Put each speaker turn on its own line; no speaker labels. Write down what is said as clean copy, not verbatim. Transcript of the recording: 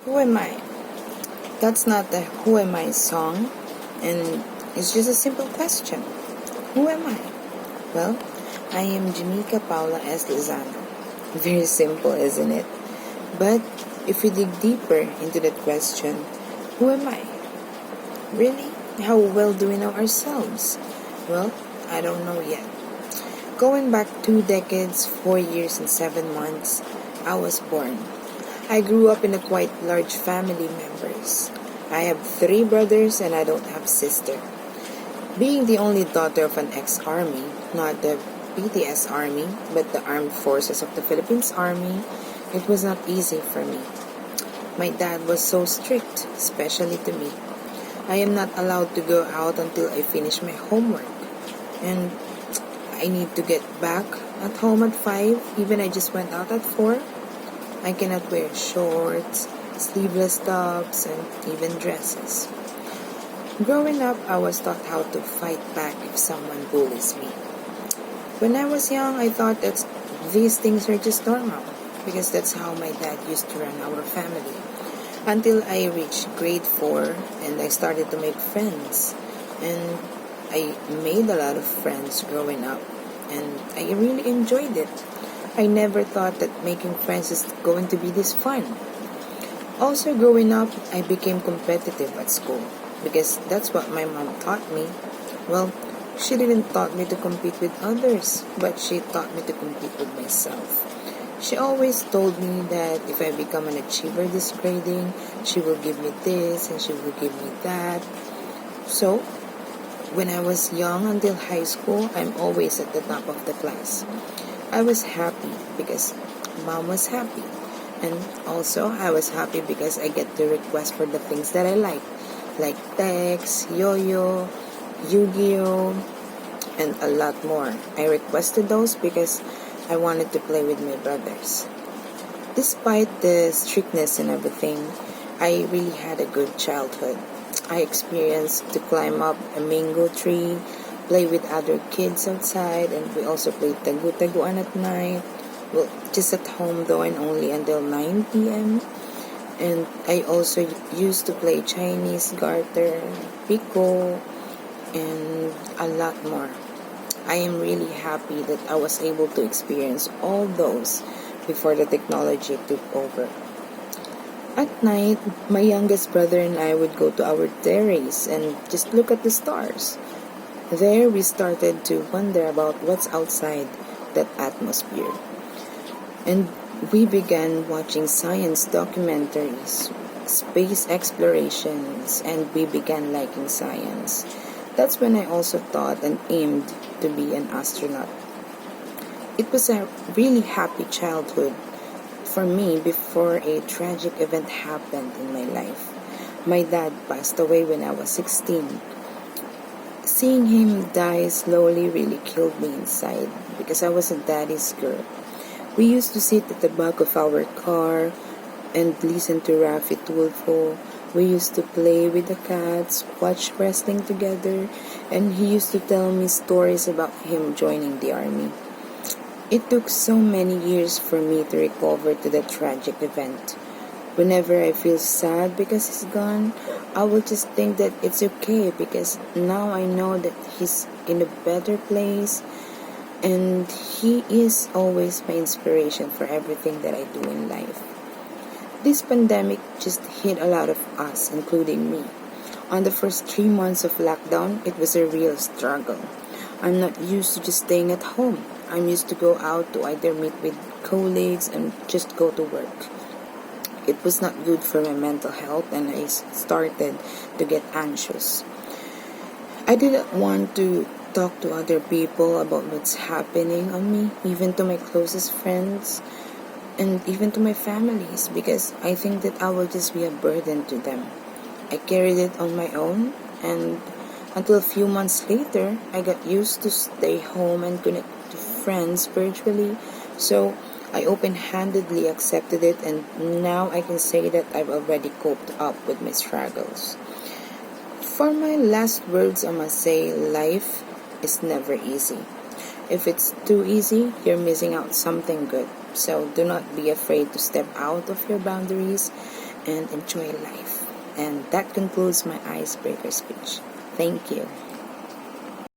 Who am I? That's not the Who Am I song, and it's just a simple question. Who am I? Well, I am Jimica Paula S. Lozano. Very simple, isn't it? But if we dig deeper into that question, who am I? Really? How well do we know ourselves? Well, I don't know yet. Going back 2 decades, 4 years, and 7 months, I was born. I grew up in a quite large family members. I have 3 brothers and I don't have sister. Being the only daughter of an ex-army, not the BTS Army, but the Armed Forces of the Philippines Army, it was not easy for me. My dad was so strict, especially to me. I am not allowed to go out until I finish my homework. And I need to get back at home at 5, even I just went out at 4. I cannot wear shorts, sleeveless tops, and even dresses. Growing up, I was taught how to fight back if someone bullies me. When I was young, I thought that these things are just normal because that's how my dad used to run our family. Until I reached grade 4 and I started to make friends. And I made a lot of friends growing up and I really enjoyed it. I never thought that making friends is going to be this fun. Also growing up, I became competitive at school because that's what my mom taught me. Well, she didn't taught me to compete with others, but she taught me to compete with myself. She always told me that if I become an achiever this grading, she will give me this and she will give me that. So, when I was young until high school, I'm always at the top of the class. I was happy because mom was happy. And also, I was happy because I get to request for the things that I like Tex, Yo-Yo, Yu-Gi-Oh, and a lot more. I requested those because I wanted to play with my brothers. Despite the strictness and everything, I really had a good childhood. I experienced to climb up a mango tree, play with other kids outside, and we also played tagu-taguan at night. Well, just at home though and only until 9 p.m. And I also used to play Chinese garter, pico, and a lot more. I am really happy that I was able to experience all those before the technology took over. At night, my youngest brother and I would go to our terrace and just look at the stars. There we started to wonder about what's outside that atmosphere. And we began watching science documentaries, space explorations, and we began liking science. That's when I also thought and aimed to be an astronaut. It was a really happy childhood for me before a tragic event happened in my life. My dad passed away when I was 16. Seeing him die slowly really killed me inside because I was a daddy's girl. We used to sit at the back of our car and listen to Rafi Tulfo. We used to play with the cats, watch wrestling together, and he used to tell me stories about him joining the army. It took so many years for me to recover to that tragic event. Whenever I feel sad because he's gone, I will just think that it's okay because now I know that he's in a better place and he is always my inspiration for everything that I do in life. This pandemic just hit a lot of us, including me. On the first 3 months of lockdown, it was a real struggle. I'm not used to just staying at home. I'm used to go out to either meet with colleagues and just go to work. It was not good for my mental health and I started to get anxious. I didn't want to talk to other people about what's happening on me, even to my closest friends and even to my families because I think that I will just be a burden to them. I carried it on my own and until a few months later, I got used to stay home and connect to friends virtually. So I open-handedly accepted it and now I can say that I've already coped up with my struggles. For my last words, I must say life is never easy. If it's too easy, you're missing out something good. So do not be afraid to step out of your boundaries and enjoy life. And that concludes my icebreaker speech. Thank you.